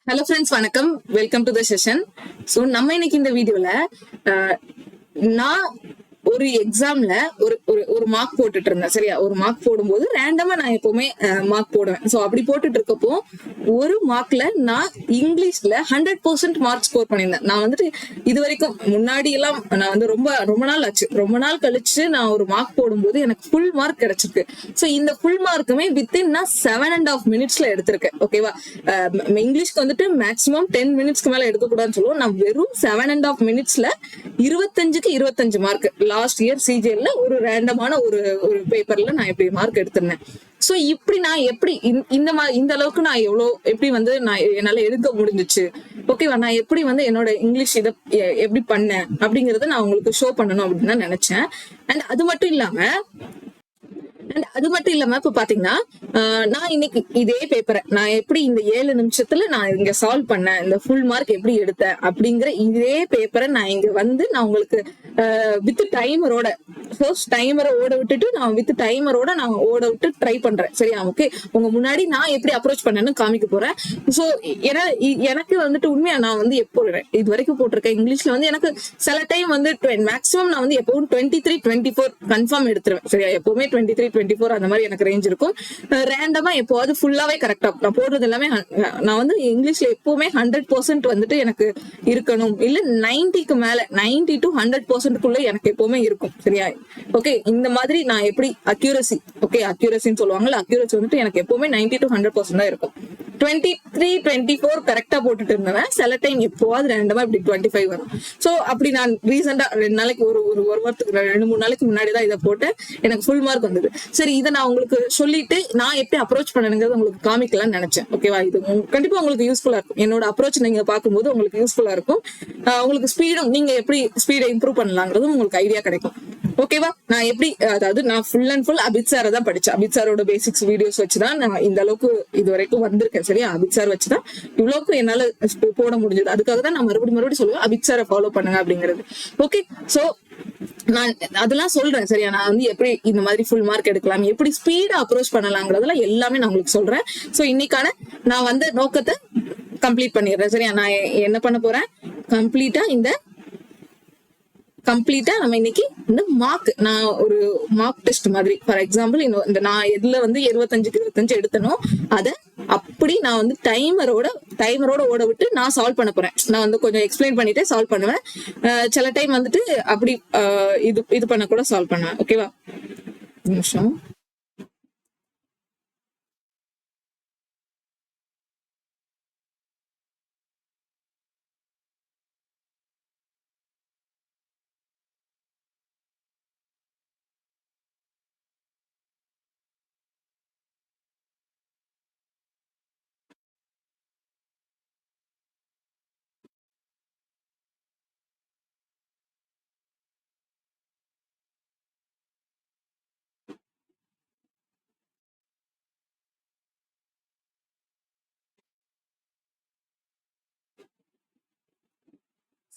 Hello friends, வணக்கம். Welcome to the session. So நம்ம இன்னைக்கு இந்த வீடியோல நான் ஒரு எக்ஸாம்ல ஒரு ஒரு ஒரு மார்க் போட்டுட்டு இருந்தேன். சரியா, ஒரு மார்க் போடும்போது ரேண்டமா நான் எப்பவுமே மார்க் போடுவேன். ஸோ அப்படி போட்டுட்டு இருக்கப்போ ஒரு மார்க்ல நான் இங்கிலீஷ்ல 100% மார்க் ஸ்கோர் பண்ணியிருந்தேன். நான் வந்துட்டு இது வரைக்கும் முன்னாடி எல்லாம் நான் வந்து ரொம்ப ரொம்ப நாள் ஆச்சு, ரொம்ப நாள் கழிச்சு நான் ஒரு மார்க் போடும்போது எனக்கு ஃபுல் மார்க் கிடைச்சிருக்கு. ஸோ இந்த ஃபுல் மார்க்குமே வித்தின் நான் 7.5 மினிட்ஸ்ல எடுத்திருக்கேன். ஓகேவா, இங்கிலீஷ்க்கு வந்துட்டு மேக்ஸிமம் 10 மினிட்ஸ்க்கு மேல எடுக்கக்கூடாதுன்னு சொல்லுவோம். நான் வெறும் 7.5 மினிட்ஸ்ல 25க்கு 25 மார்க் லாஸ்ட் இயர் சிஜிஎல்ல ஒரு ரேண்டமான ஒரு ஒரு பேப்பர்ல நான் எப்படி மார்க் எடுத்திருந்தேன். சோ இப்படி நான் எப்படி இந்த அளவுக்கு நான் எப்படி வந்து நான் என்னால எடுக்க முடிஞ்சிச்சு, ஓகேவா, நான் எப்படி வந்து என்னோட இங்கிலீஷ் இதை எப்படி பண்ணேன் அப்படிங்கறத நான் உங்களுக்கு ஷோ பண்ணணும் அப்படின்னு தான் நினைச்சேன். அண்ட் அது மட்டும் இல்லாம இப்ப பாத்தீங்கன்னா நான் இன்னைக்கு இதே பேப்பரை நான் எப்படி இந்த 7 நிமிஷத்துல நான் இங்க சால்வ் பண்ணேன், இந்த ஃபுல் மார்க் எப்படி எடுத்தேன் அப்படிங்கிற இதே பேப்பரை நான் இங்க வந்து நான் உங்களுக்கு வித் டைமரோட டைமரை ஓட விட்டுட்டு நான் வித் டைமரோட நான் ஓட விட்டு ட்ரை பண்றேன். சரியா, ஓகே, உங்க முன்னாடி நான் எப்படி அப்ரோச் பண்ணேன்னு காமிக்க போறேன். சோ எனக்கு வந்துட்டு உண்மையா நான் வந்து எப்போ இது வரைக்கும் போட்டிருக்கேன் இங்கிலீஷ்ல வந்து எனக்கு சில டைம் வந்து மேக்ஸிமம் நான் வந்து எப்பவும் 23-24 கன்ஃபார்ம் எடுத்துருவேன். சரியா, எப்பவுமே 23-24 அந்த மாதிரி எனக்கு ரேஞ்ச் இருக்கும். ரேண்டமா எப்போவாது ஃபுல்லாவே கரெக்டா நான் போடுறது எல்லாமே நான் வந்து இங்கிலீஷ்ல எப்பவுமே 100% வந்துட்டு எனக்கு இருக்கணும், இல்ல 90க்கு மேல 90 to 100%க்குள்ள எனக்கு எப்பவுமே இருக்கும். சரியா, ஓகே, இந்த மாதிரி நான் எப்படி அக்யூரசின்னு சொல்லுவாங்கல்ல, அக்யூரசி வந்துட்டு எனக்கு எப்பவுமே 90 to 100% தான் இருக்கும். 23-24 கரெக்டா போட்டுட்டு இருந்தேன். சில டைம் எப்போவாது ரேண்டமா இப்படி 25 வரும். சோ அப்படி நான் ரீசெண்டா 2 நாளைக்கு ஒரு வாரத்துக்கு 2-3 நாளைக்கு முன்னாடிதான் இதை போட்டு எனக்கு ஃபுல் மார்க் வந்தது. சரி, இதை நான் உங்களுக்கு சொல்லிட்டு நான் எப்படி அப்ரோச் பண்ணணுங்கிறது உங்களுக்கு காமிக்கலாம்னு நினைச்சேன். ஓகேவா, இது கண்டிப்பா உங்களுக்கு யூஸ்ஃபுல்லா இருக்கும். என்னோட அப்ரோச் நீங்க பார்க்கும்போது உங்களுக்கு யூஸ்ஃபுல்லா இருக்கும். உங்களுக்கு ஸ்பீடும் நீங்க எப்படி ஸ்பீடை இம்ப்ரூவ் பண்ணலாங்கிறதும் உங்களுக்கு ஐடியா கிடைக்கும். ஓகேவா, நான் எப்படி அதாவது நான் ஃபுல் அண்ட் ஃபுல் அபித் சாரை தான் படிச்சேன். அபித் சாரோட பேசிக்ஸ் வீடியோஸ் வச்சுதான் நான் இந்த அளவுக்கு இது வரைக்கும் வந்திருக்கேன். சரியா, அபித் சார் வச்சுதான் இவ்வளவுக்கு என்னால போட முடிஞ்சது. அதுக்காக தான் நான் மறுபடியும் சொல்லுவேன், அபித் சாரை ஃபாலோ பண்ணுங்க அப்படிங்கிறது. ஓகே, சோ நான் அதெல்லாம் சொல்றேன். சரியா, நான் வந்து எப்படி இந்த மாதிரி ஃபுல் மார்க் எடுக்கலாம், எப்படி ஸ்பீடா அப்ரோச் பண்ணலாங்கிறதுல எல்லாமே நான் உங்களுக்கு சொல்றேன். சோ இன்னைக்கான நான் வந்து நோக்கத்தை கம்ப்ளீட் பண்ணிடுறேன். சரியா, நான் என்ன பண்ண போறேன், கம்ப்ளீட்டா நம்ம இன்னைக்கு இந்த மார்க் நான் ஒரு மார்க் டெஸ்ட் மாதிரி, ஃபார் எக்ஸாம்பிள் இந்த நான் எதுல வந்து 25க்கு 25 எடுத்தனோ அதை அப்படி நான் வந்து டைமரோட ஓட விட்டு நான் சால்வ் பண்ண போறேன். நான் வந்து கொஞ்சம் எக்ஸ்பிளைன் பண்ணிட்டு சால்வ் பண்ணுவேன். சில டைம் வந்துட்டு அப்படி இது பண்ண கூட சால்வ் பண்ணுவேன். ஓகேவா, நிமிஷம்.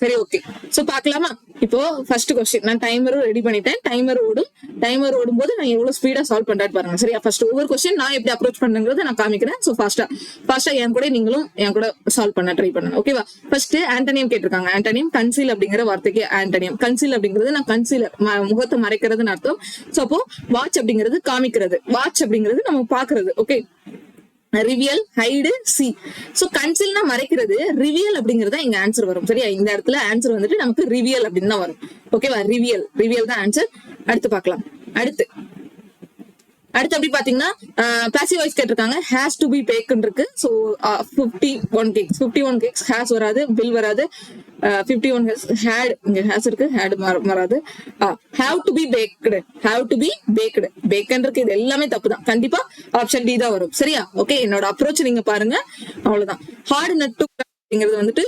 சரி, ஓகே, சோ பாக்கலாமா. இப்போ ஃபர்ஸ்ட் கொஸ்டின் நான் டைமரும் ரெடி பண்ணிட்டேன். டைமர் ஓடும்போது நான் எவ்வளவு ஸ்பீடா சால்வ் பண்றாரு பாருங்க. சரியா, ஃபர்ஸ்ட் ஒவ்வொரு கொஸ்டின் நான் எப்படி அப்ரோச் பண்ணுங்கிறத நான் காமிக்கிறேன். சோ ஃபாஸ்டா என் கூட நீங்களும் என் கூட சால்வ் பண்ண ட்ரை பண்ணுங்க. ஓகேவா, ஃபர்ஸ்ட் ஆண்டனியம் கேட்டிருக்காங்க. ஆண்டனியம் கன்சீல் அப்படிங்கிற வார்த்தைக்கு ஆண்டனியம். கன்சீல் அப்படிங்கிறது நான் கன்சீலர், முகத்தை மறைக்கிறதுன்னு அர்த்தம். சோ அப்போ வாட்ச் அப்படிங்கிறது காமிக்கிறது, வாட்ச் அப்படிங்கிறது நம்ம பாக்குறது. Okay, reveal, hide, C. So கன்சில்னா மறைக்கிறது, ரிவியல் அப்படிங்கறத இங்க ஆன்சர் வரும். சரியா, இந்த இடத்துல ஆன்சர் வந்துட்டு நமக்கு ரிவியல் அப்படின்னு தான் வரும். ஓகேவா, ரிவியல் தான் ஆன்சர். அடுத்து பார்க்கலாம். அடுத்து அப்படி பாத்தீங்கன்னா பாசிவ் வாய்ஸ் கேட்டிருக்காங்க. ஹேஸ் டு பி பேக்னு இருக்கு. சோ 51 கேக்ஸ் ஹேஸ் வராது, பில் வராது. 51 ஹேட், இங்க ஹேஸ் இருக்கு, ஹேட் வராது. ஹேவ் டு பி பேக்டு, பேக்கன் இருக்கு. இது எல்லாமே தப்பு தான். கண்டிப்பா ஆப்ஷன் டி தான் வரும். சரியா, ஓகே, என்னோட அப்ரோச் நீங்க பாருங்க, அவ்வளவுதான். ஹார்ட் நட் அப்படிங்கிறது வந்துட்டு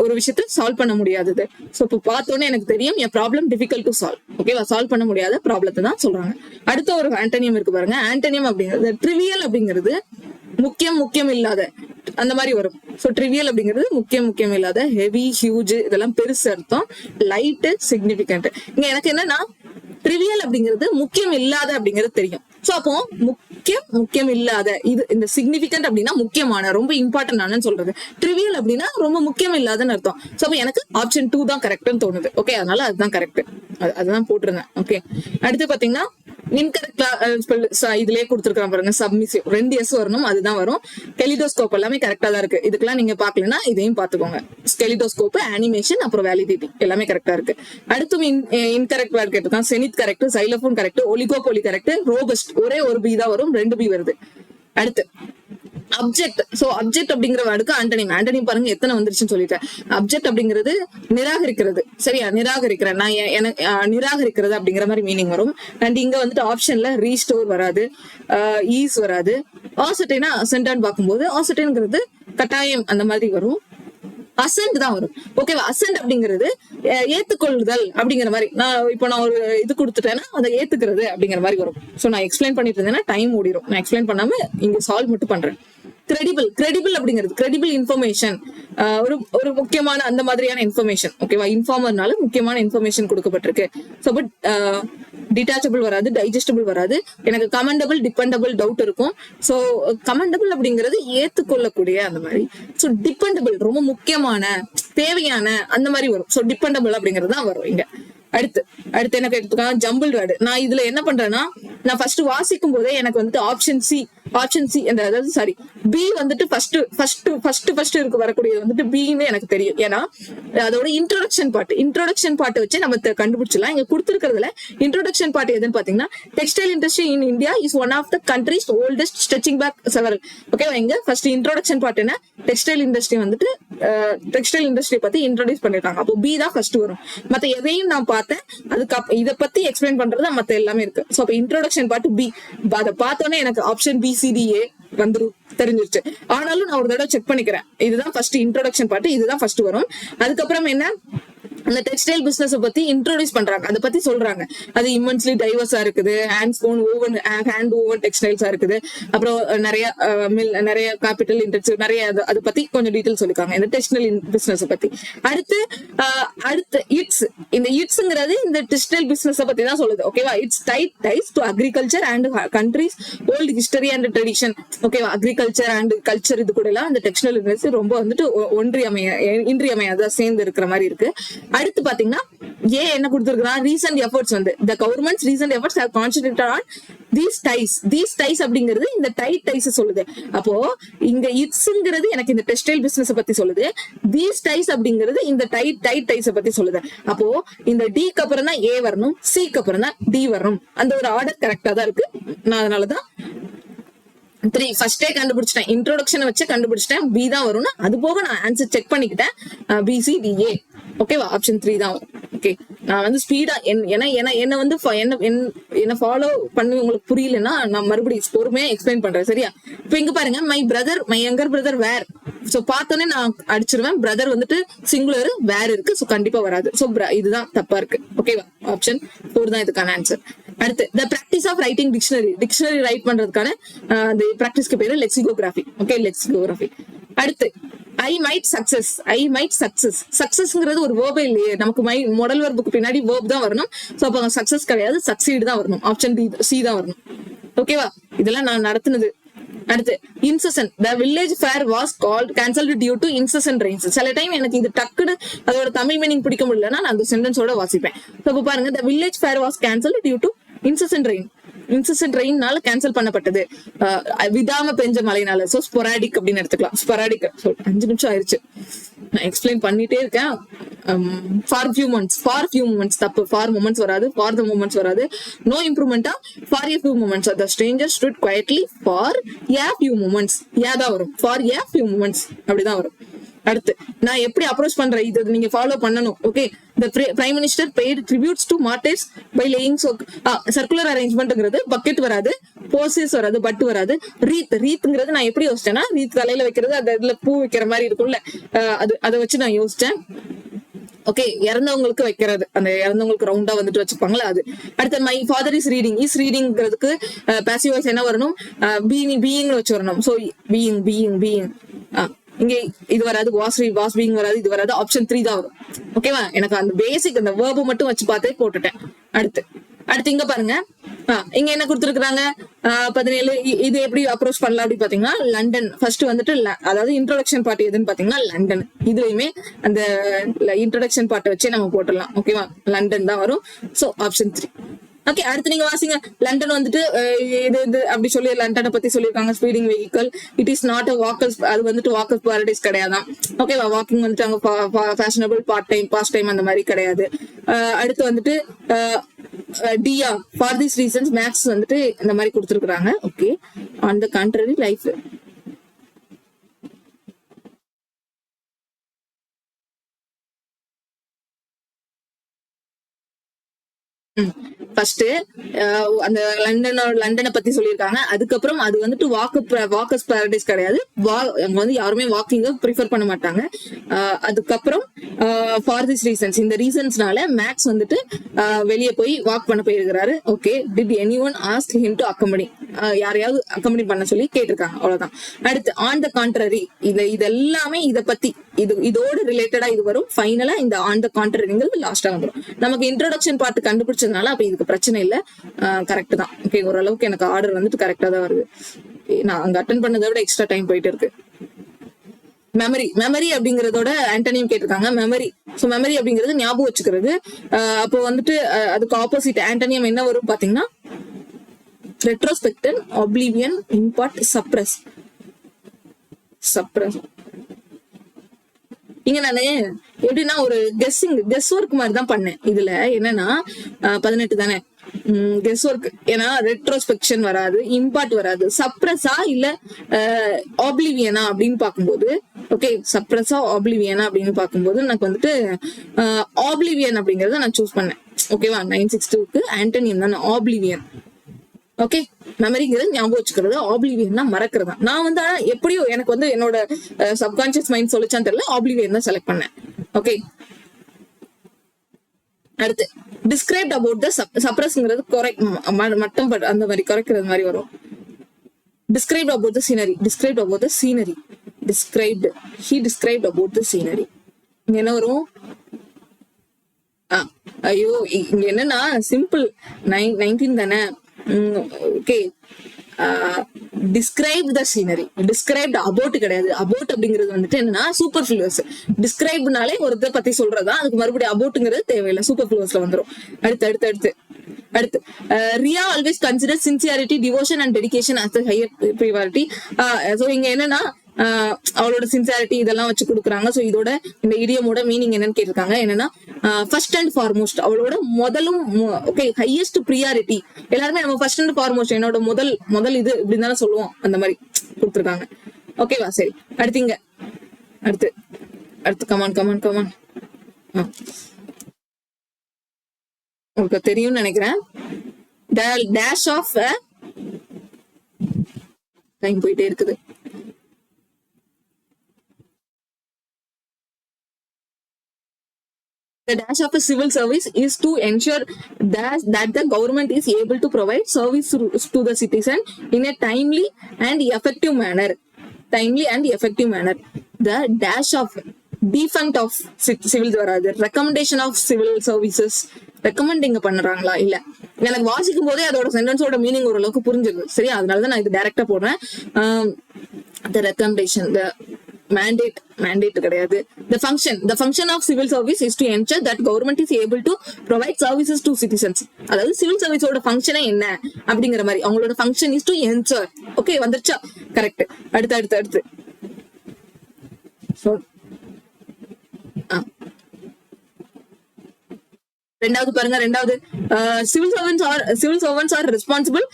ஒரு விஷயத்த சால்வ் பண்ண முடியாதது. சோ இப்போ பார்த்தோன்னே எனக்கு தெரியும் என் ப்ராப்ளம் டிஃபிகல்ட் டு சால்வ். ஓகேவா, சால்வ் பண்ண முடியாத ப்ராப்ளத்தை தான் சொல்றாங்க. அடுத்த ஒரு ஆண்டனியம் இருக்கு பாருங்க. ஆண்டனியம் அப்படிங்கிறது ட்ரிவியல் அப்படிங்கிறது முக்கியம் இல்லாத அந்த மாதிரி வரும். சோ ட்ரிவியல் அப்படிங்கிறது முக்கியம் இல்லாத, ஹெவி, ஹியூஜ், இதெல்லாம் பெருசு அர்த்தம். Light, significant. இங்க எனக்கு என்னன்னா ட்ரிவியல் அப்படிங்கிறது முக்கியம் இல்லாத அப்படிங்கிறது தெரியும். சோ அப்போ முக்கியம் இல்லாத. இது இந்த சிக்னிபிகன்ட் அப்படின்னா முக்கியமான, ரொம்ப இம்பார்ட்டன்ட் சொல்றது. ட்ரிவியல் அப்படின்னா ரொம்ப முக்கியம் இல்லாதன்னு அர்த்தம். சோ அப்ப எனக்கு ஆப்ஷன் 2 தான் கரெக்ட்னு தோணுது. ஓகே, அதனால அதுதான் கரெக்ட், அதுதான் போட்டிருந்தேன். ஓகே, அடுத்து பாத்தீங்கன்னா இன்கரெக்ட் இதுலயே கொடுத்துருக்கான் பாருங்க, சப்மிசிவ் 2 எஸ் வரணும், அதுதான் வரும். கெலிடோஸ்கோப் எல்லாமே கரெக்டா தான் இருக்கு. இதுக்கெல்லாம் நீங்க பாக்கலன்னா இதையும் பாத்துக்கோங்க. கெலிடோஸ்கோப், அனிமேஷன், அப்புறம் வேலிடிட்டி எல்லாமே கரெக்டா இருக்கு. அடுத்து இன்கரெக்ட் வேர்ட் கேட்டிருக்கான். Zenith correct, xylophone correct, oligopoly correct, robust ஒரே ஒரு பி தான் வரும், 2 பி வருது. அடுத்து அப்ஜெக்ட். சோ அப்ஜெக்ட் அப்படிங்கிற வேர்டுக்கு ஆண்டனிம் பாருங்க எத்தனை வந்துருச்சுன்னு சொல்லிட்டேன். அப்ஜெக்ட் அப்படிங்கிறது நிராகரிக்கிறது. சரியா, நிராகரிக்கிறேன் நான், எனக்கு நிராகரிக்கிறது அப்படிங்கிற மாதிரி மீனிங் வரும். அண்ட் இங்க வந்துட்டு ஆப்ஷன்ல ரீஸ்டோர் வராது, ஈஸ் வராது. ஆசட்டைனா அசென்டான்னு பார்க்கும்போது ஆசட்டைங்கிறது கட்டாயம் அந்த மாதிரி வரும். அசென்ட் தான் வரும். ஓகேவா, அசென்ட் அப்படிங்கிறது ஏத்துக்கொள்ளுதல் அப்படிங்கிற மாதிரி. நான் ஒரு இது கொடுத்துட்டேன்னா அதை ஏத்துக்கிறது அப்படிங்கிற மாதிரி வரும். சோ நான் எக்ஸ்பிளைன் பண்ணிட்டு இருந்தேன்னா டைம் ஓடிடும். நான் எக்ஸ்பிளைன் பண்ணாம இங்க சால்வ் மட்டும் பண்றேன். கிரெடிபிள் அப்படிங்கிறது கிரெடிபிள் இன்ஃபர்மேஷன், ஒரு முக்கியமான அந்த மாதிரியான இன்ஃபர்மேஷன். ஓகேவா, இன்ஃபார்மர்னால முக்கியமான இன்ஃபர்மேஷன் கொடுக்கப்பட்டிருக்கு. சோ பட் டிட்டாச்சபிள் வராது, டைஜஸ்டபிள் வராது. எனக்கு கமெண்டபிள், டிபெண்டபிள் டவுட் இருக்கும். சோ கமெண்டபிள் அப்படிங்கிறது ஏத்துக்கொள்ளக்கூடிய அந்த மாதிரி. சோ டிபெண்டபிள் ரொம்ப முக்கியமான, தேவையான அந்த மாதிரி வரும். சோ டிபெண்டபிள் அப்படிங்கிறது தான் வரும் இங்க. அடுத்து என்ன கேட்டுருக்காங்க, ஜம்பிள் வேர்டு. நான் இதுல என்ன பண்றேன்னா, நான் ஃபர்ஸ்ட் வாசிக்கும் போதே எனக்கு வந்துட்டு ஆப்ஷன் சி அதாவது சாரி பி வந்துட்டு ஃபர்ஸ்ட் இருக்கு வரக்கூடியது வந்துட்டு பின்னு எனக்கு தெரியும். ஏன்னா அதோட இன்ட்ரோடக்ஷன் பார்ட் வச்சு நம்ம கண்டுபிடிச்சலாம். இங்க கொடுத்துருக்கிறதுல இன்ட்ரோடக்ஷன் பார்ட் எதுன்னு பாத்தீங்கன்னா, textile industry in India is one of the countries oldest stretching back several. ஓகேவா, இங்க ஃபர்ஸ்ட் இன்ட்ரோடக்ஷன் பார்ட் என்ன, டெக்ஸ்டைல் இண்டஸ்ட்ரி பத்தி இன்ட்ரோடியூஸ் பண்ணிருக்காங்க. அப்போ பி தான் ஃபர்ஸ்ட் வரும். மத்த எதையும் நான் பார்த்தேன், அதுக்கு இதை பத்தி எக்ஸ்பிளைன் பண்றது மத்த எல்லாமே இருக்கு. சோ அப்ப இன்ட்ரோடக்ஷன் பார்ட் பி, அதை பார்த்தோன்னே எனக்கு ஆப்ஷன் BCDA வந்துரும், தெரிஞ்சிருச்சு. ஆனாலும் நான் ஒரு தடவை செக் பண்ணிக்கிறேன். இதுதான் ஃபர்ஸ்ட் இன்ட்ரோடக்ஷன் பார்ட், இதுதான் ஃபர்ஸ்ட் வரும். அதுக்கப்புறம் என்ன, அந்த டெக்ஸ்டைல் பிசினஸ் பத்தி இன்ட்ரோடியூஸ் பண்றாங்க, அதை பத்தி சொல்றாங்க. அது இம்மன்ஸ்லி டைவர்ஸா இருக்குது, ஹேண்ட் ஓவன் டெக்ஸ்டைல்ஸா இருக்குது. அப்புறம் நிறைய கேபிட்டல் இன்டென்சிவ் நிறைய அதை பத்தி கொஞ்சம் டீடைல் சொல்லிருக்காங்க இந்த டெக்ஸ்டைல் பிசினஸ் பத்தி. அடுத்து இந்த இட்ஸ்ங்கிறது இந்த டெக்ஸ்டைல் பிசினஸ் பத்தி தான் சொல்லுது. ஓகேவா, it's ties to agriculture and countries old history and tradition. ஓகேவா, அக்ரிகல்ச்சர் அண்ட் கல்ச்சர் இது கூட எல்லாம் இந்த டெக்ஸ்டைல் இண்டஸ்ட்ரி ரொம்ப வந்துட்டு இன்றியமையாத சேர்ந்து இருக்கிற மாதிரி இருக்கு. அடுத்து பாத்தீங்கன்னா என்ன கொடுத்திருக்கான், ரீசன்ட் எஃபர்ட்ஸ் வந்து the government's recent efforts have concentrated on these ties அப்படிங்கிறது இந்த டைஸ் சொல்லுது. அப்போ இங்க இட்ஸ்ங்கிறது எனக்கு இந்த டெக்ஸ்டைல் பிசினஸ் பத்தி சொல்லுது, these ties அப்படிங்கிறது இந்த டைஸ் பத்தி சொல்லுது. அப்போ இந்த டிக்கு அப்புறம் தான் ஏ வரணும், சிக்கு அப்புறம் தான் டி வரணும். அந்த ஒரு ஆர்டர் கரெக்டா தான் இருக்கு. நான் அதனாலதான் 3 ஃபர்ஸ்டே கண்டுபிடிச்சிட்டேன், இன்ட்ரோடக்ஷன் வச்சு கண்டுபிடிச்சிட்டேன், பி தான் வரும்னு. அது போக நான் ஆன்சர் செக் பண்ணிக்கிட்டேன், BCDA. ஓகேவா, ஆப்ஷன் 3 தான் வரும். ஓகே, நான் வந்து ஸ்பீடா என்ன வந்து என்ன ஃபாலோ பண்ணி உங்களுக்கு புரியலன்னா நான் மறுபடியும் பொறுமையா எக்ஸ்பிளைன் பண்றேன். சரியா, இப்ப இங்க பாருங்க, my younger brother where. So பார்த்தோன்னே நான் அடிச்சிருவேன். பிரதர் வந்துட்டு சிங்குலர், வேர் இருக்கு. சோ கண்டிப்பா வராது. சோ இதுதான் தப்பா இருக்கு. ஓகேவா, ஆப்ஷன் 4 தான் இதுக்கான ஆன்சர். அடுத்து the practice of writing dictionary right பண்றதுக்கான அந்த பிராக்டிஸ்க்கு பேரு லெக்சிகோகிராஃபி. Okay, lexicography. அடுத்து ஐ மைட் சக்சஸ்ங்கிறது ஒரு வேர்பே இல்லையே நமக்கு. மாடல் வெர்புக்கு பின்னாடி வேர்ப் தான் வரணும். சோ அப்ப சக்சஸ் கிடையாது, சக்சீட் தான் வரணும். ஆப்ஷன் சி தான் வரணும். ஓகேவா, இதெல்லாம் நான் நடத்துனது. அடுத்து incessant, the village fair was called cancelled due to incessant rains. சில டைம் எனக்கு இது டக்குன்னு அதோட தமிழ் மீனிங் பிடிக்க முடியலன்னா நான் அந்த சென்டென்ஸோட வாசிப்பேன். இப்போ பாருங்க, the village fair was cancelled due to incessant ரெயின்னால கேன்சல் பண்ணப்பட்டது, விடாம பெஞ்ச மழைனால. சோ ஸ்பொராடிக் அப்படின்னு எடுத்துக்கலாம். ஸ்பொராடிக் 5 நிமிஷம் ஆயிருச்சு, நான் எக்ஸ்பிளைன் பண்ணிட்டே இருக்கேன். ஃபார் ஃபியூ மந்த்ஸ் தப்பு, ஃபார் மொமெண்ட்ஸ் வராது, ஃபார் த மொமெண்ட்ஸ் வராது. நோ இம்ப்ரூவ்மெண்டா, for a few moments. The stranger stood quietly for a few moments. தான் வரும், ஃபார் எ ஃபியூ மொமெண்ட்ஸ் அப்படிதான் வரும். அடுத்து நான் எப்படி அப்ரோச் பண்றேன், இது நீங்க ஃபாலோ பண்ணணும். Okay, the prime minister paid tributes to martyrs by laying circular arrangementங்கிறது பக்கெட் வராது, போசஸ் வராது, பட் வராது. ரீத்ங்கிறது நான் எப்படி யோசிச்சேன்னா, ரீத் தலையில வைக்கிறது, அந்த இதுல பூ வைக்கிற மாதிரி இருக்கும்ல, அதை வச்சு நான் யோசிச்சேன். ஓகே, இறந்தவங்களுக்கு வைக்கிறது, அந்த இறந்தவங்களுக்கு ரவுண்டா வந்துட்டு வச்சுப்பாங்களா அது. அடுத்து மை ஃபாதர் இஸ் ரீடிங்கிறதுக்கு பாசிவ் வாய்ஸ் என்ன வரணும், பீயிங் வச்சு வரணும். சோ பீயிங் இங்க இது வராது, வாஸ் பீயிங் வராது, இது வராது. ஆப்ஷன் 3 தான் வரும். ஓகேவா, எனக்கு அந்த பேசிக் அந்த வேர்பு மட்டும் வச்சு பார்த்தே போட்டுட்டேன். அடுத்து அடுத்து இங்க பாருங்க, இங்க என்ன கொடுத்துருக்காங்க, 17 இது எப்படி அப்ரோச் பண்ணலாம் அப்படி பாத்தீங்கன்னா, லண்டன் ஃபர்ஸ்ட் வந்துட்டு அதாவது இன்ட்ரோடக்ஷன் பார்ட் எதுன்னு பாத்தீங்கன்னா லண்டன். இதுலயுமே அந்த இன்ட்ரோடக்ஷன் பார்ட்டை வச்சே நம்ம போட்டுடலாம். ஓகேவா, லண்டன் தான் வரும். So option 3. ஓகே, அடுத்து நீங்க வாசிங்க. லண்டன் வந்துட்டு இது அப்படி சொல்லி லண்டனை பத்தி சொல்லியிருக்காங்க. Speeding vehicle, it is not a walkers, அது வந்துட்டு வாக்கர்ஸ் பாரடைஸ் கிடையாதான். ஓகேவா, வாக்கிங் வந்துட்டு அங்க ஃபேஷனபிள் பாஸ்ட் டைம் அந்த மாதிரி கிடையாது. அடுத்து வந்துட்டு டியா ஃபார் திஸ் ரீசன்ஸ் மேக்ஸ் வந்துட்டு இந்த மாதிரி கொடுத்துருக்காங்க. Okay, on the contrary life. First அந்த லண்டனை பத்தி சொல்லியிருக்காங்க. அதுக்கப்புறம் அது வந்துட்டு வாக்கர்ஸ் பாரடைஸ் கிடையாது, அங்க வந்து யாருமே வாக்கிங்க ப்ரிஃபர் பண்ண மாட்டாங்க. அதுக்கப்புறம் ஃபார் திஸ் ரீசன்ஸ், இந்த ரீசன்ஸ்னால மேக்ஸ் வந்துட்டு வெளியே போய் வாக் பண்ண போயிருக்கிறாரு. Okay, did anyone ask him to accompany, யாரையாவது அக்கம்பனி பண்ண சொல்லி கேட்டிருக்காங்க, அவ்வளவுதான். அடுத்து ஆன் த கான்ட்ரரி, இது எல்லாமே இதை பத்தி இதோட ரிலேட்டடா இது வரும். ஃபைனலா இந்த ஆன் த கான்ட்ரரிங்கிறது லாஸ்டா வந்துடும். நமக்கு இன்ட்ரோடக்ஷன் பார்ட் கண்டுபிடிச்சதுனால அப்ப இதுக்கு பிரச்சனை இல்ல, கரெக்ட் தான். ஓகே, ஓரளவுக்கு எனக்கு ஆர்டர் வந்துட்டு கரெக்டா தான் வருது. நான் அங்க அட்டன் பண்ணதை விட எக்ஸ்ட்ரா டைம் போயிட்டு இருக்கு. மெமரி அப்படிங்கறதோட ஆண்டனியம் கேட்டிருக்காங்க. மெமரி அப்படிங்கிறது ஞாபகம் வச்சுக்கிறது. அப்போ வந்துட்டு அதுக்கு ஆப்போசிட் ஆண்டனியம் என்ன வரும் பாத்தீங்கன்னா, ரெட்ரோஸ்பெக்டன், ஒப்ளிவியன், இம்பார்ட், சப்ரஸ். இங்க நானு எப்படின்னா ஒரு கெஸ் ஒர்க் மாதிரி தான் பண்ணேன். இதுல என்னன்னா 18 தானே கெஸ் ஒர்க். ஏன்னா ரெட்ரோஸ்பெக்ஷன் வராது, இம்பார்ட் வராது, சப்ரஸா இல்ல ஆப்ளிவியனா அப்படின்னு பாக்கும்போது, ஓகே, சப்ரஸா ஆப்ளிவியனா அப்படின்னு பாக்கும்போது எனக்கு வந்துட்டு ஆப்ளிவியன் அப்படிங்கறத நான் சூஸ் பண்ணேன். ஓகேவா, 962க்கு ஆண்டனியம் தானே ஆப்ளிவியன். ஓகே, மெமரிங்கிறது ஞாபகம் வச்சுக்கிறது, ஆப்ளிவியன்னா மறக்கிறதா. நான் வந்து எப்படியோ எனக்கு வந்து என்னோட சப்கான்சியஸ் மைண்ட் சொல்லிச்சான்னு தெரியல, ஆப்ளிவியன் தான் செலக்ட் பண்ணேன். ஓகே, அடுத்து டிஸ்கிரைப்ட் அபவுட் த சப்ரஸ்ங்கிறது மட்டும் அந்த மாதிரி குறைக்கிறது மாதிரி வரும். Described about the scenery, he described about the scenery. இங்க என்ன வரும்? ஐயோ, இங்க என்னன்னா சிம்பிள் 19 தானே. Okay, describe the scenery, described about கிடையாது. அபவுட் அப்படிங்கிறது வந்துட்டு என்னன்னா சூப்பர்ஃப்ளூவஸ். டிஸ்கிரைப்னாலே ஒரு இதை பத்தி சொல்றதா, அதுக்கு மறுபடியும் அபவுட்ங்கிறது தேவையில்லை, சூப்பர்ஃப்ளூவஸ்ல வந்துடும். அடுத்து Riya always consider sincerity, devotion and dedication as the higher priority. So இங்க என்னன்னா அவளோட சின்சியாரிட்டி இதெல்லாம் வச்சு கொடுக்குறாங்க. சோ இதோட இந்த இடியமோட மீனிங் என்னன்னு கேட்டிருக்காங்க. என்னன்னா ஃபர்ஸ்ட் அண்ட் ஃபார்மோஸ்ட், அவளோட முதலும், ஓகே, ஹையஸ்ட் ப்ரியாரிட்டி. எல்லாருமே நம்ம ஃபர்ஸ்ட் அண்ட் ஃபார்மோஸ்ட், என்னோட முதல் இது இப்படின்னு தானே சொல்லுவோம், அந்த மாதிரி கொடுத்துருக்காங்க. ஓகேவா, சரி. அடுத்து கமான் உங்களுக்கு தெரியும்னு நினைக்கிறேன். டேஷ் ஆஃப் டைம் போயிட்டே இருக்குது. The dash of a civil service is to ensure that the government is able to provide service to the citizen in a timely and effective manner. The dash of defund of civil வராது. Recommendation of civil services. Recommend இங்க பண்றாங்களா? இல்ல, எனக்கு வாசிக்கும் போதே அதோட சென்டென்ஸோட meaning ஓரளவுக்கு புரிஞ்சிருது. சரியா, அதனாலதான் நான் இது டைரக்டா போடுறேன். The recommendation, the mandate கிடையாது. The function of civil service is to ensure that government is able to provide services to citizens. அதாவது சிவில் சர்வீஸோட ஃபங்க்ஷனே என்ன அப்படிங்கிற மாதிரி, அவங்களோட function is to ensure. Okay, வந்துருச்சா? கரெக்ட். அடுத்து ரெண்டாவது பாருங்க. Civil servants are responsible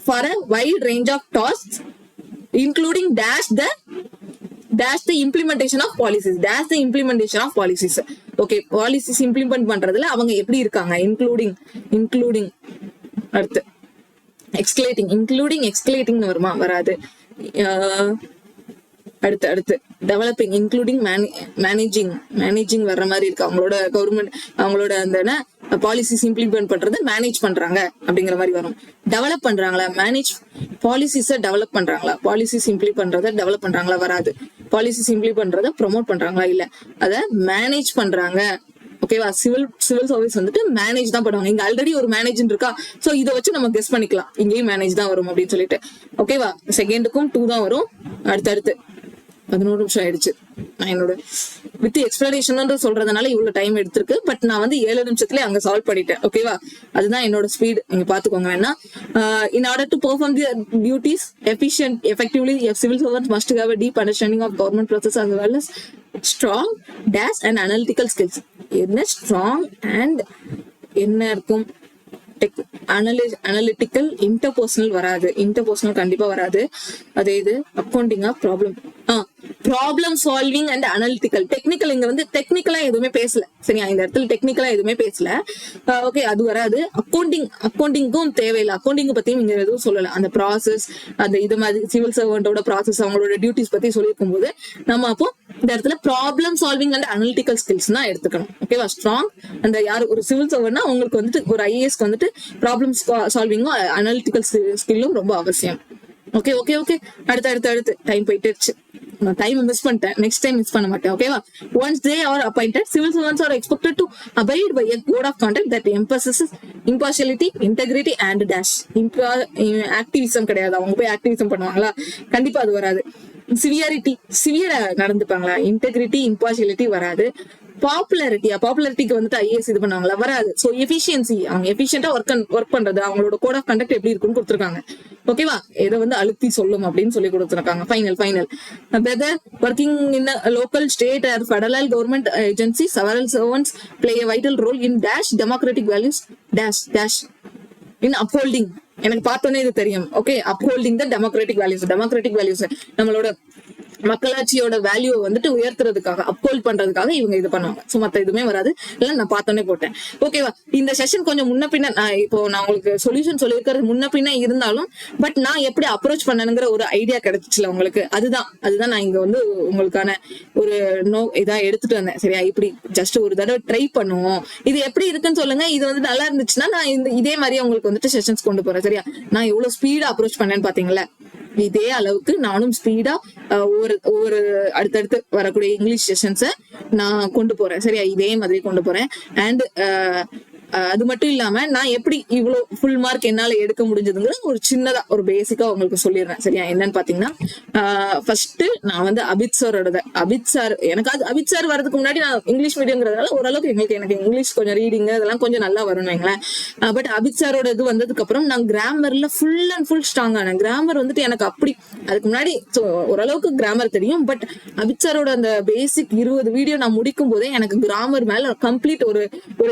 for a wide range of tasks including the implementation of policies. Okay, policies implement பண்றதுல அவங்க எப்படி இருக்காங்க? இன்க்ளூடிங் அடுத்து எக்ஸ்கலேட்டிங் வருமா? வராது. அடுத்து டெவலப்பிங், இன்க்ளூடிங் மேனேஜிங் வர்ற மாதிரி இருக்கு. அவங்களோட கவர்மெண்ட் அவங்களோட அந்த பாலிசிஸ் இம்ப்ளிமெண்ட் பண்றது மேனேஜ் பண்றாங்க அப்படிங்கிற மாதிரி வரும். டெவலப் பண்றாங்களா? மேனேஜ் பாலிசிஸ டெவலப் பண்றாங்களா? பாலிசிஸ் இம்ப்ளிமெண்ட் பண்றத டெவலப் பண்றாங்களா? வராது. பாலிசிஸ் இம்ப்ளிமெண்ட் பண்றத ப்ரொமோட் பண்றாங்களா? இல்ல, அத மேனேஜ் பண்றாங்க ஓகேவா? சிவில் சர்வீஸ் வந்துட்டு மேனேஜ் தான் பண்ணுவாங்க. இங்க ஆல்ரெடி ஒரு மேனேஜ் இருக்கா, சோ இதை வச்சு நம்ம கெஸ் பண்ணிக்கலாம் இங்கேயும் மேனேஜ் தான் வரும் அப்படின்னு சொல்லிட்டு. ஓகேவா? செகண்டுக்கும் 2 தான் வரும். அடுத்தடுத்து 11 நிமிஷம் ஆயிடுச்சு. நான் என்னோட வித் எக்ஸ்பிளனேஷன் சொல்றதுனால இவ்வளவு டைம் எடுத்திருக்கு. பட் நான் வந்து 7 நிமிஷத்துல அங்க சால்வ் பண்ணிட்டேன். ஓகேவா? அதுதான் என்னோட ஸ்பீட். நீங்க பாத்துக்கோங்க வேணா. In order to perform the duties effectively civil servants must have a deep understanding of government process as well as strong dash and analytical skills. என்ன strong and என்ன இருக்கும்? அனலிட்டிக்கல், இன்டர்பர்சனல் வராது. இன்டர்பர்சனல் கண்டிப்பா வராது. அதே இது அக்கௌண்டிங்கா problem solving and analytical. Technical இங்க வந்து டெக்னிக்கலா எதுவுமே பேசல. சரியா? இந்த இடத்துல டெக்னிக்கலா எதுவுமே பேசல. ஓகே, அது வராது. அக்கௌண்டிங்கும் தேவையில்லை. அக்கௌண்டிங் பத்தியும் இங்க எதுவும் சொல்லல. அந்த ப்ராசஸ், அந்த இது மாதிரி சிவில் சர்வெண்டோட ப்ராசஸ், அவங்களோட டியூட்டிஸ் பத்தி சொல்லியிருக்கும் போது நம்ம அப்போ இந்த இடத்துல problem solving and analytical skills தான் எடுத்துக்கணும். ஓகேவா? ஸ்ட்ராங் அந்த யாரு ஒரு சிவில் சர்வெண்ட்னா உங்களுக்கு வந்துட்டு ஒரு ஐஏஎஸ்க்கு வந்துட்டு ப்ராப்ளம் சால்விங்கும் அனலிட்டிக்கல் ஸ்கில்லும் ரொம்ப அவசியம். Okay okay okay. அடுத்து டைம் போயிட்டுச்சு. நான் டைம் மிஸ் பண்ணிட்டேன். நெக்ஸ்ட் டைம் மிஸ் பண்ண மாட்டேன். ஓகேவா? Once they are appointed, civil servants R expected to abide by a code of conduct that emphasizes impartiality, integrity and dash. Activism கிடையாது. அவங்க போய் activism பண்ணுவாங்களா? கண்டிப்பா அது வராது. சிவியரா நடந்துப்பாங்களா? இன்டெகிரிட்டி, இம்பார்ஷியாலிட்டி வராது. பாப்புலாரிட்டிக்கு வந்துட்டு ஐஏஎஸ் இது பண்ணுவாங்களா? வராது. சோ எஃபிஷியன்சி, அவங்க எஃபிஷியன்டா ஒர்க் பண்றது, அவங்களோட கோட் ஆஃப் கண்டக்ட் எப்படி இருக்குன்னு கொடுத்துருக்காங்க. ஓகேவா? இதை வந்து அழுத்தி சொல்லும் அப்படின்னு சொல்லி கொடுத்துருக்காங்க. Final whether working in a local, state or federal government agency, several servants play a vital role in dash democratic values dash in upholding. எனக்கு பார்த்தோன்னே இது தெரியும். Okay, upholding the democratic values நம்மளோட மக்களாட்சியோட வேல்யூ வந்துட்டு உயர்த்துறதுக்காக, அப்போல் பண்றதுக்காக இவங்க இது பண்ணுவாங்க. சோ மத்த எதுவுமே வராது. இல்ல நான் பார்த்தோன்னே போட்டேன். ஓகேவா? இந்த செஷன் கொஞ்சம் முன்ன பின்ன, நான் உங்களுக்கு சொல்யூஷன் சொல்லியிருக்கிறது முன்ன பின்ன இருந்தாலும், பட் நான் எப்படி அப்ரோச் பண்ணணுங்கிற ஒரு ஐடியா கிடைச்சிச்சுல உங்களுக்கு. அதுதான் நான் இங்க வந்து உங்களுக்கான ஒரு இதா எடுத்துட்டு வந்தேன். சரியா? இப்படி ஜஸ்ட் ஒரு தடவை ட்ரை பண்ணுவோம், இது எப்படி இருக்குன்னு சொல்லுங்க. இது வந்து நல்லா இருந்துச்சுன்னா நான் இதே மாதிரி உங்களுக்கு வந்துட்டு செஷன்ஸ் கொண்டு போறேன். சரியா? நான் எவ்வளவு ஸ்பீடா அப்ரோச் பண்ணேன்னு பாத்தீங்களா? இதே அளவுக்கு நானும் ஸ்பீடா ஒவ்வொரு அடுத்தடுத்து வரக்கூடிய இங்கிலீஷ் செஷன்ஸை நான் கொண்டு போறேன். சரியா? இதே மாதிரி கொண்டு போறேன். அண்ட் அது மட்டும் இல்லாம நான் எப்படி இவ்வளவு ஃபுல் மார்க் என்னால எடுக்க முடிஞ்சதுங்கிற ஒரு சின்னதா ஒரு பேசிக்கா உங்களுக்கு சொல்லிடுறேன். சரியா? என்னன்னு பாத்தீங்கன்னா, ஃபர்ஸ்ட் நான் வந்து அபித் சார் எனக்கு அபித் சார் வரதுக்கு முன்னாடி நான் இங்கிலீஷ் மீடியம்ங்கிறதுனால ஓரளவுக்கு எனக்கு இங்கிலீஷ் கொஞ்சம் ரீடிங் அதெல்லாம் கொஞ்சம் நல்லா வரும்னு வைங்களேன். பட் அபித் சாரோட இது வந்ததுக்கு அப்புறம் நான் கிராமர்ல ஃபுல் அண்ட் ஃபுல் ஸ்ட்ராங் ஆனேன். கிராமர் வந்துட்டு எனக்கு அப்படி அதுக்கு முன்னாடி ஓரளவுக்கு கிராமர் தெரியும். பட் அபித் சாரோட அந்த பேசிக் 20 வீடியோ நான் முடிக்கும் போதே எனக்கு கிராமர் மேல கம்ப்ளீட் ஒரு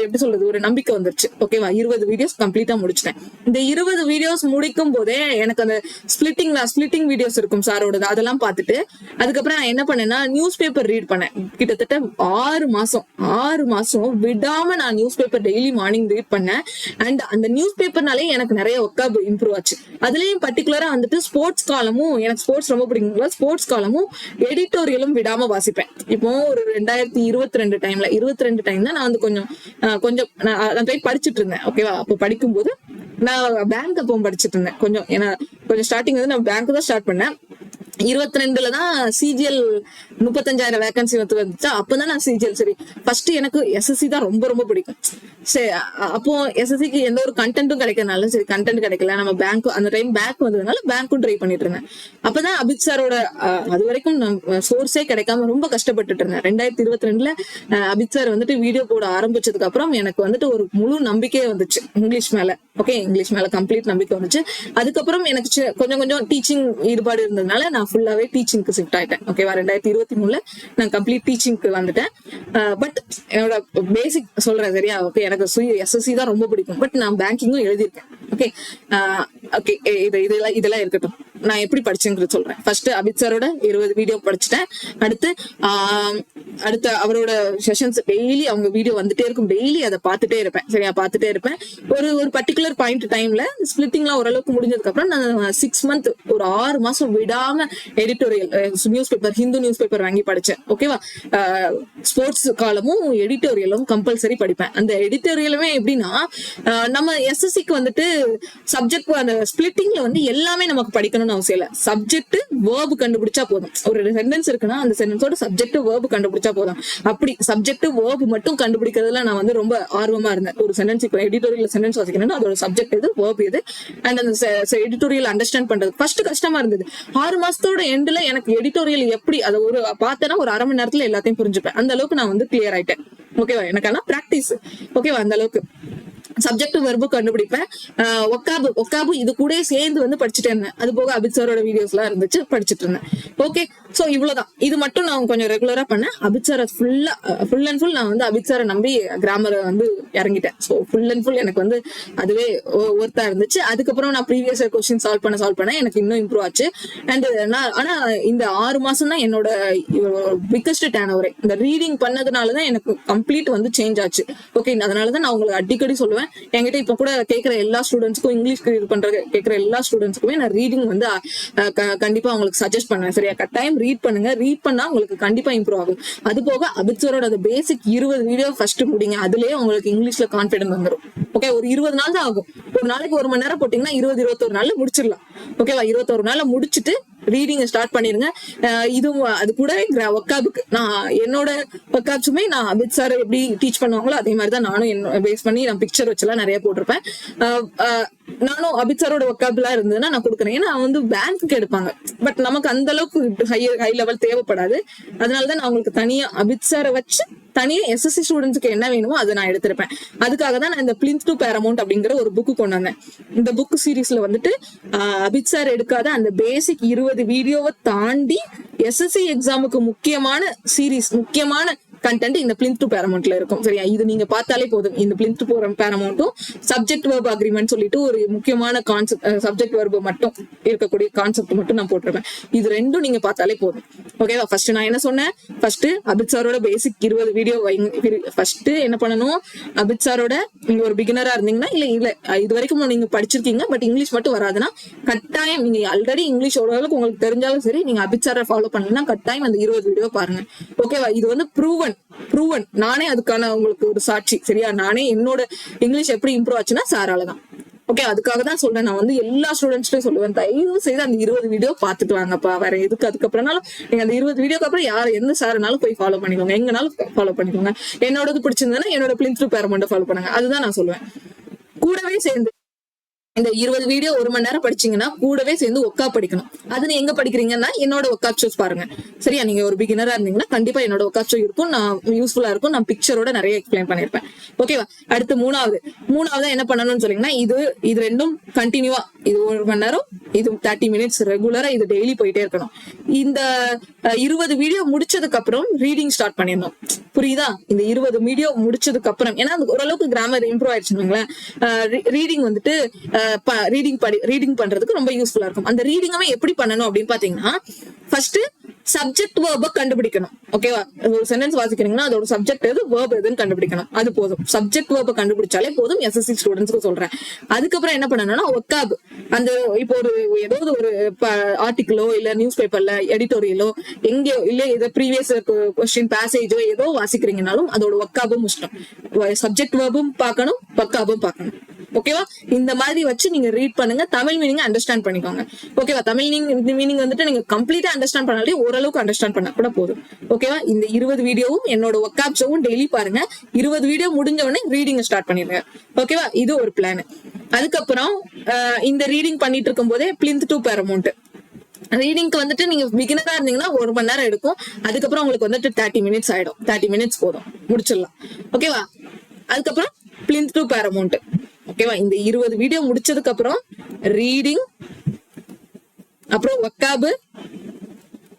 எப்படி சொல்றது, ஒரு நம்பிக்கை வந்துருச்சு. ஓகேவா? 20 வீடியோஸ் கம்ப்ளீட்டா முடிச்சிட்டேன். இந்த 20 வீடியோஸ் முடிக்கும் போதே எனக்கு அந்த ஸ்பிளிட்டிங் வீடியோஸ் இருக்கும் சாரோட, அதெல்லாம் பார்த்துட்டு அதுக்கப்புறம் நான் என்ன பண்ணேன்னா நியூஸ் பேப்பர் ரீட் பண்ணேன். கிட்டத்தட்ட 6 மாசம் விடாம நான் news paper daily morning read பண்ணேன். அண்ட் அந்த நியூஸ் பேப்பர்னாலே எனக்கு நிறைய ஒக்காபு இம்ப்ரூவ் ஆச்சு. அதுலயும் பர்டிகுலரா வந்துட்டு ஸ்போர்ட்ஸ் காலமும், எனக்கு ஸ்போர்ட்ஸ் ரொம்ப பிடிக்கும், ஸ்போர்ட்ஸ் காலமும் எடிட்டோரியலும் விடாம வாசிப்பேன். இப்போ ஒரு 2022 டைம் தான் நான் வந்து கொஞ்சம் நான் படிச்சுட்டு இருந்தேன். ஓகேவா? அப்போ படிக்கும்போது நான் பேங்க் அப்போ படிச்சுட்டு இருந்தேன். கொஞ்சம் ஸ்டார்டிங் வந்து நான் பேங்க் தான் ஸ்டார்ட் பண்ணேன். 22 தான் சிஜிஎல் 35,000 வேகன்சி வந்துச்சா. அப்பதான் நான் சிஜிஎல் சரி ஃபர்ஸ்ட் எனக்கு எஸ்எஸ்சி தான் ரொம்ப ரொம்ப பிடிக்கும். சரி, அப்போ எஸ்எஸ்சிக்கு எந்த ஒரு கண்டென்ட்டும் கிடைக்கிறதுனால சரி கண்டென்ட் கிடைக்கல, நம்ம பேங்க் அந்த டைம் பேங்க் வந்ததுனால பேங்க்கும் ட்ரை பண்ணிட்டு இருந்தேன். அப்பதான் அபித் சாரோட அது வரைக்கும் சோர்ஸே கிடைக்காம ரொம்ப கஷ்டப்பட்டுட்டு இருந்தேன். 2022 அபித் சார் வந்துட்டு வீடியோ போட ஆரம்பிச்சதுக்கு அப்புறம் எனக்கு வந்துட்டு ஒரு முழு நம்பிக்கையே வந்துச்சு இங்கிலீஷ் மேல. ஓகே, இங்கிலீஷ் மேல கம்ப்ளீட் நம்பிக்கை வந்துச்சு. அதுக்கப்புறம் எனக்கு கொஞ்சம் டீச்சிங் ஈடுபாடு இருந்ததுனால நான் ஃபுல்லாவே டீச்சிங்க்கு ஷிஃப்ட் ஆயிட்டேன். ஓகேவா? 2023 நான் கம்ப்ளீட் டீச்சிங்க்கு வந்துட்டேன். பட் என்னோட பேசிக் சொல்றேன். சரியா? ஓகே, எனக்கு எஸ்எஸ்சி தான் ரொம்ப பிடிக்கும். பட் நான் பேங்கிங்கும் எழுதியிருக்கேன். ஓகே ஓகே, இதெல்லாம் இருக்கட்டும். நான் எப்படி படிச்சேங்கிறது சொல்றேன். ஃபர்ஸ்ட் அபித் சாரோட 20 வீடியோ படிச்சுட்டேன். அடுத்து அவரோட செஷன்ஸ் டெய்லி அவங்க வீடியோ வந்துட்டே இருக்கும். டெய்லி அதை பார்த்துட்டே இருப்பேன். சரியா? பார்த்துட்டே இருப்பேன். ஒரு பர்டிகுலர் பாயிண்ட் டைம்ல ஸ்பிளிட்டிங்லாம் ஓரளவுக்கு முடிஞ்சதுக்கு அப்புறம் நான் 6 மந்த் ஒரு 6 மாசம் விடாம editorial news paper, Hindu news paper வாங்கி படிச்சேன். ஓகேவா? ஸ்போர்ட்ஸ் காலமும் எடிட்டோரியலும் கம்பல்சரி படிப்பேன். அந்த எடிட்டோரியலுமே எப்படின்னா, நம்ம எஸ்எஸ்சிக்கு வந்துட்டு சப்ஜெக்ட் அந்த ஸ்பிளிட்டிங்ல வந்து எல்லாமே நமக்கு படிக்கணும்னு அவசியம் இல்ல. சப்ஜெக்ட் வேர்பு கண்டுபிடிச்சா போதும். ஒரு சென்டென்ஸ் இருக்குன்னா அந்த சென்டென்ஸோட சப்ஜெக்ட் வேர்பு கண்டுபிடிச்சா போதும். அப்படி சப்ஜெக்ட் வேர்பு மட்டும் கண்டுபிடிக்கிறதுல நான் வந்து ரொம்ப ஆர்வமா இருந்தேன். ஒரு சென்டென்ஸ் இப்போ எடிட்டோரியல் சென்டென்ஸ் வாசிக்கணும்னா அதோட சப்ஜெக்ட் எது, வேர்பு எது, அண்ட் அந்த எடிட்டோரியல் அண்டர்ஸ்டாண்ட் பண்றது ஃபர்ஸ்ட் கஷ்டமா இருந்தது. 6 மாசத்தோட எண்ட்ல எனக்கு எடிட்டோரியல் எப்படி அதை ஒரு பார்த்தேன்னா ஒரு 1/2 மணி நேரத்துல எல்லாத்தையும் புரிஞ்சுப்பேன். அந்த அளவுக்கு நான் வந்து கிளியர் ஆயிட்டேன். ஓகேவா, எனக்கான பிராக்டிஸ். ஓகேவா, அந்த அளவுக்கு சப்ஜெக்ட் வெர்பு கண்டுபிடிப்பேன். ஒக்காபு இது கூட சேர்ந்து வந்து படிச்சுட்டே இருந்தேன். அது போக அபித் சாரோட வீடியோஸ் எல்லாம் இருந்துச்சு, படிச்சுட்டு இருந்தேன். ஓகே, சோ இவ்வளவுதான். இது மட்டும் நான் கொஞ்சம் ரெகுலரா பண்ணேன். அபித் சாரை ஃபுல் அண்ட் ஃபுல் நான் வந்து அபித் சாரை நம்பி கிராமரை வந்து இறங்கிட்டேன். ஸோ ஃபுல் அண்ட் ஃபுல் எனக்கு வந்து அதுவே ஒர்த்தா இருந்துச்சு. அதுக்கப்புறம் நான் ப்ரீவியஸ் கொஸ்டின் சால்வ் பண்ண எனக்கு இன்னும் இம்ப்ரூவ் ஆச்சு. அண்ட் ஆனா இந்த 6 மாசம் தான் என்னோட பிக்கஸ்ட் டேர்ன் ஓவரே. இந்த ரீடிங் பண்ணதுனாலதான் எனக்கு கம்ப்ளீட் வந்து சேஞ்ச் ஆச்சு. ஓகே, அதனாலதான் நான் உங்களுக்கு அடிக்கடி சொல்லுவேன், என்கிட்ட இப்ப கூட கேட்கிற எல்லா ஸ்டூடெண்ட்ஸ்க்கும், இங்கிலீஷ் கிளியர் பண்ற கேட்கிற எல்லா ஸ்டூடெண்ட்ஸ்க்குமே நான் ரீடிங் வந்து கண்டிப்பா உங்களுக்கு சஜஸ்ட் பண்ணுவேன். சரியா, கட்டாயம் ரீட் பண்ணுங்க. ரீட் பண்ணா உங்களுக்கு கண்டிப்பா இம்ப்ரூவ் ஆகும். அது போக அபித் சாரோட அந்த பேசிக் 20 வீடியோ ஃபர்ஸ்ட் முடிங்க. அதுலயே உங்களுக்கு இங்கிலீஷ்ல கான்பிடன்ஸ் வந்துடும். ஓகே, ஒரு 20 நாள் தான் ஆகும். ஒரு நாளைக்கு 1 மணி நேரம் போட்டீங்கன்னா 21 நாள்ல முடிச்சிடலாம். ஓகேவா, 21 நாள்ல முடிச்சுட்டு ரீடிங் ஸ்டார்ட் பண்ணிருங்க. இதுவும் அது கூட ஒக்காபுக்கு நான் என்னோட ஒக்காப்ஸுமே நான் அபித் சார் எப்படி டீச் பண்ணுவாங்களோ அதே மாதிரிதான் நானும் பேஸ் பண்ணி நான் பிக்சர் வச்செல்லாம் நிறைய போட்டிருப்பேன். நானும் அபித் சாரோட ஒக்காபுலா இருந்ததுன்னா நான் கொடுக்குறேன். ஏன்னா வந்து பேங்க்கு எடுப்பாங்க, பட் நமக்கு அந்த அளவுக்கு ஹை லெவல் தேவைப்படாது. அதனாலதான் நான் உங்களுக்கு தனியா அபித் சாரை வச்சு தனியா எஸ்எஸ்சி ஸ்டூடெண்ட்ஸ்க்கு என்ன வேணுமோ அதை நான் எடுத்திருப்பேன். அதுக்காக தான் நான் இந்த பிளின்த் டு பேரமௌண்ட் அப்படிங்கிற ஒரு புக்கு கொண்டு வந்தேன். இந்த புக் சீரீஸ்ல வந்துட்டு அபித் சார் எடுக்காத அந்த பேசிக் 20 வீடியோவை தாண்டி எஸ்எஸ்சி எக்ஸாமுக்கு முக்கியமான சீரீஸ், முக்கியமான கண்டென்ட் இந்த பிளின்த் டு பேரமௌண்ட்ல இருக்கும். சரியா, இது நீங்க பார்த்தாலே போதும். இந்த பிளின்த் டு பேரமௌண்ட்டும் சப்ஜெக்ட் வெர்ப் அக்ரிமெண்ட் சொல்லிட்டு ஒரு முக்கியமான கான்செப்ட், சப்ஜெக்ட் வெர்ப் மட்டும் இருக்கக்கூடிய கான்செப்ட் மட்டும் நான் போட்டிருப்பேன். இது ரெண்டும் நீங்க பார்த்தாலே போதும். ஓகேவா, ஃபர்ஸ்ட் நான் என்ன சொன்னேன், ஃபர்ஸ்ட் அபித் சாரோட பேசிக் 20 வீடியோ ஃபர்ஸ்ட் என்ன பண்ணணும், அபித் சாரோட நீங்க ஒரு பிகினரா இருந்தீங்கன்னா இல்ல இது வரைக்கும் நீங்க படிச்சிருக்கீங்க பட் இங்கிலீஷ் மட்டும் வராதுன்னா கட்டாயம் நீங்க ஆல்ரெடி இங்கிலீஷ் ஓரளவுக்கு உங்களுக்கு தெரிஞ்சாலும் சரி, நீங்க அபித் சாரை ஃபாலோ பண்ணீங்கன்னா கட்டாயம் அந்த 20 வீடியோ பாருங்க. ஓகேவா, இது வந்து ப்ரூவன் நானே அதுக்கான உங்களுக்கு ஒரு சாட்சி. சரியா, நானே என்னோட இங்கிலீஷ் எப்படி இம்ப்ரூவ் ஆச்சுன்னா சாராலதான். ஓகே, அதுக்காக தான் சொல்றேன். நான் வந்து எல்லா ஸ்டூடெண்ட்ஸ்டையும் சொல்லுவேன், தயவு செய்து அந்த 20 வீடியோ பாத்துட்டு வாங்கப்பா. வேற எதுக்கு அதுக்கப்புறம்னாலும் நீங்க அந்த 20 வீடியோக்கு அப்புறம் யார் எந்த சார்னாலும் போய் ஃபாலோ பண்ணிக்கோங்க, எங்கனாலும் ஃபாலோ பண்ணிக்கோங்க. என்னோடது பிடிச்சிருந்ததுன்னா என்னோட பிளின்த் டு பேரமௌண்ட் ஃபாலோ பண்ணுங்க. அதுதான் நான் சொல்லுவேன். கூடவே சேர்ந்து இந்த 20 வீடியோ 1 மணி நேரம் படிச்சீங்கன்னா கூடவே சேர்ந்து ஒக்கா படிக்கணும். அது நீ எங்க படிக்கிறீங்கன்னா என்னோட ஒக்காப் ஷோஸ் பாருங்க. சரியா, நீங்க ஒரு பிகினரா இருந்தீங்கன்னா கண்டிப்பா என்னோட ஒக்காப் ஷோ இருக்கும், நான் யூஸ்ஃபுல்லா இருக்கும். நான் பிக்சரோட நிறைய எக்ஸ்பிளைன் பண்ணிருப்பேன். ஓகேவா, அடுத்து மூணாவது என்ன பண்ணணும்னு சொன்னீங்கன்னா இது ரெண்டும் கண்டினியூவா, இது 1 மணி நேரம், இது 30 மினிட்ஸ் ரெகுலரா, இது டெய்லி போயிட்டே இருக்கணும். இந்த 20 வீடியோ முடிச்சதுக்கு அப்புறம் ரீடிங் ஸ்டார்ட் பண்ணிடணும். புரியுதா, இந்த 20 வீடியோ முடிச்சதுக்கு அப்புறம், ஏன்னா ஓரளவுக்கு கிராமர் இம்ப்ரூவ் ஆயிடுச்சுங்களேன். ரீடிங் வந்துட்டு ரீடிங் பண்றதுக்கு ரொம்ப யூஸ்ஃபுல்லா இருக்கும். அந்த ரீடிங்கவே எப்படி பண்ணணும் அப்படின்னு பாத்தீங்கன்னா, ஃபர்ஸ்ட் சப்ஜெக்ட் வேர்ப கண்டுபிடிக்கணும். ஓகேவா, ஒரு சென்டென்ஸ் வாசிக்கிறீங்கன்னா அதோட சப்ஜெக்ட் எது, வேர்ப் எதுன்னு கண்டுபிடிக்கணும். அது போதும், சப்ஜெக்ட் வேர்ப கண்டுபிடிச்சாலே போதும். எஸ்எஸ்சி ஸ்டூடெண்ட்ஸ்க்கு சொல்றேன். அதுக்கப்புறம் என்ன பண்ணணும்னா ஒக்காப், அந்த இப்போ ஏதாவது ஒரு ஆர்டிகிளோ இல்ல நியூஸ் பேப்பர்ல எடிட்டோரியலோ எங்கேயோ இல்ல இதை ப்ரீவியஸ் கொஸ்டின் பேசேஜோ ஏதோ வாசிக்கிறீங்கனாலும் அதோட ஒக்காபும் முஷ்டம். சப்ஜெக்ட் வேர்பும் பார்க்கணும், ஒக்காபும் பார்க்கணும். ஓகேவா, இந்த மாதிரி வச்சு நீங்க ரீட் பண்ணுங்க. தமிழ் மீனிங் அண்டர்ஸ்டாண்ட் பண்ணிக்கோங்க. ஓகேவா, தமிழ் மீனிங் வந்துட்டு நீங்க கம்ப்ளீட்டா அண்டர்ஸ்டாண்ட் பண்ணாலே ஓரளவுக்கு அண்டர்ஸ்டாண்ட் பண்ண கூட போதும். ஓகேவா, இந்த 20 வீடியோவும் என்னோட ஒக்காப் ஷோவும் டெய்லி பாருங்க. 20 வீடியோ முடிஞ்ச உடனே ரீடிங் ஸ்டார்ட் பண்ணிருங்க. ஓகேவா, இது ஒரு பிளான். அதுக்கப்புறம் இந்த ரீடிங் பண்ணிட்டு இருக்கும் போதே பிளின்த் டு பேரமௌண்ட் ரீடிங்க்கு வந்துட்டு நீங்க பிகினரா இருந்தீங்கன்னா 1 மணி நேரம் எடுக்கும். அதுக்கப்புறம் உங்களுக்கு வந்துட்டு 30 மினிட்ஸ் ஆயிடும். 30 மினிட்ஸ் போதும், முடிச்சிடலாம். ஓகேவா, அதுக்கப்புறம் பிளின்த் டு பேரமௌண்ட். ஓகேவா, இந்த 20 வீடியோ முடிச்சதுக்கு அப்புறம் ரீடிங், அப்புறம் ஒக்காபு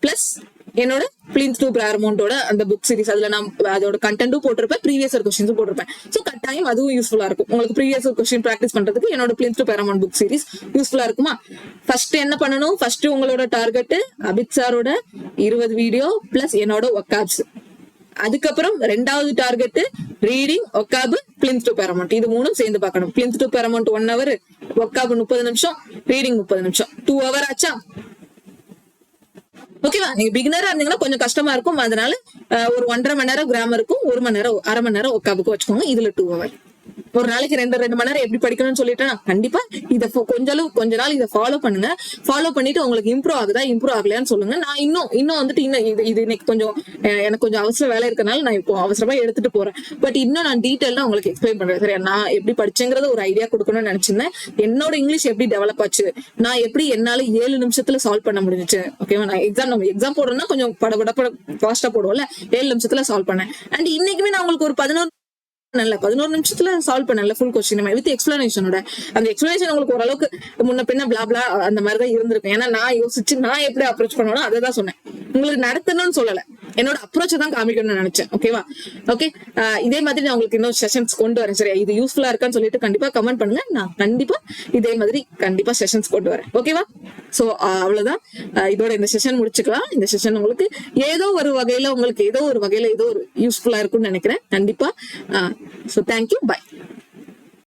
பிளஸ் என்னோட பிளின்த் டு பேரமௌண்டோட அந்த புக் சீரிஸ். அதுல நான் அதோட கண்டென்ட்டும் போட்டிருப்பேன், ப்ரீவியஸ் கொஸ்டின்ஸும் போட்டிருப்பேன். சோ கட்டாயம் அதுவும் யூஸ்ஃபுல்லா இருக்கும் உங்களுக்கு. ப்ரீவியஸ் கொஸ்டின் பிராக்டிஸ் பண்றதுக்கு என்னோட plinth to Paramount book series யூஸ்ஃபுல்லா இருக்குமா? ஃபர்ஸ்ட் என்ன பண்ணணும், ஃபர்ஸ்ட் உங்களோட டார்கெட் அபித் சாரோட 20 வீடியோ பிளஸ் என்னோட ஒக்காப்ஸ். அதுக்கப்புறம் 2வது target reading, vocab, plinth to paramount. இது 3 சேர்ந்து பார்க்கணும். Plinth to paramount 1 hour, vocab 30 நிமிஷம், ரீடிங் 30 நிமிஷம், 2 hour ஆச்சா? ஓகேவா, நீங்க பிகினரா இருந்தீங்கன்னா கொஞ்சம் கஷ்டமா இருக்கும். அதனால ஒரு 1.5 மணி நேரம் கிராமருக்கும், 1 மணி நேரம், 1/2 மணி நேரம் ஒக்காபுக்கும் வச்சுக்கோங்க. இதுல 2 hour. ஒரு நாளைக்கு 2 மணி நேரம் எப்படி படிக்கணும்னு சொல்லிட்டேன். கண்டிப்பா இதை கொஞ்ச நாள் இதை ஃபாலோ பண்ணுங்க. ஃபாலோ பண்ணிட்டு உங்களுக்கு இம்ப்ரூவ் ஆகுதா இம்ப்ரூவ் ஆகலையான்னு சொல்லுங்க. நான் இன்னும் வந்துட்டு இது இன்னைக்கு கொஞ்சம் எனக்கு கொஞ்சம் அவசர வேலை இருக்கனால நான் இப்போ அவசரமா எடுத்துட்டு போறேன். பட் இன்னும் நான் டீட்டெயிலா உங்களுக்கு எக்ஸ்பிளைன் பண்றேன். சரியா? நான் எப்படி படிச்சேங்கிறத ஒரு ஐடியா கொடுக்கணும்னு நினைச்சிருந்தேன். என்னோட இங்கிலீஷ் எப்படி டெவலப் ஆச்சு, நான் எப்படி என்னால 7 நிமிஷத்துல சால்வ் பண்ண முடிஞ்சிச்சு. ஓகேவா? நான் எக்ஸாம் போடுறேன்னா கொஞ்சம் படபடப்பட ஃபாஸ்டா போடுவோம்ல, 7 நிமிஷத்துல சால்வ் பண்ணேன். அண்ட் இன்னைக்குமே நான் உங்களுக்கு ஒரு 11 நிமிஷத்துல சால்வ் பண்ணல ஃபுல் கொஸ்டின் வித் எக்ஸ்பிளனேஷனோட. அந்த எக்ஸ்பிளனேஷன் உங்களுக்கு ஓரளவுக்கு முன்ன பின்ன பிளா அந்த மாதிரி தான் இருந்திருக்கும். ஏன்னா நான் யோசிச்சு நான் எப்படி அப்ரோச் பண்ணுவேனோ அதை தான் சொன்னேன். உங்களுக்கு நடத்தணும்னு சொல்லல, என்னோட அப்ரோச்சை தான் காமிக்கணும்னு நினைச்சேன். ஓகேவா? ஓகே, இதே மாதிரி நான் உங்களுக்கு இன்னும் செஷன்ஸ் கொண்டு வரேன். சரியா? இது யூஸ்ஃபுல்லா இருக்கான்னு சொல்லிட்டு கண்டிப்பா கமெண்ட் பண்ணுங்க. நான் கண்டிப்பா இதே மாதிரி கண்டிப்பா செஷன்ஸ் கொண்டு வரேன். ஓகேவா? சோ அவ்வளவுதான். இதோட இந்த செஷன் முடிச்சுக்கலாம். இந்த செஷன் உங்களுக்கு ஏதோ ஒரு வகையில ஏதோ ஒரு யூஸ்ஃபுல்லா இருக்கும்னு நினைக்கிறேன். கண்டிப்பா. So thank you. Bye.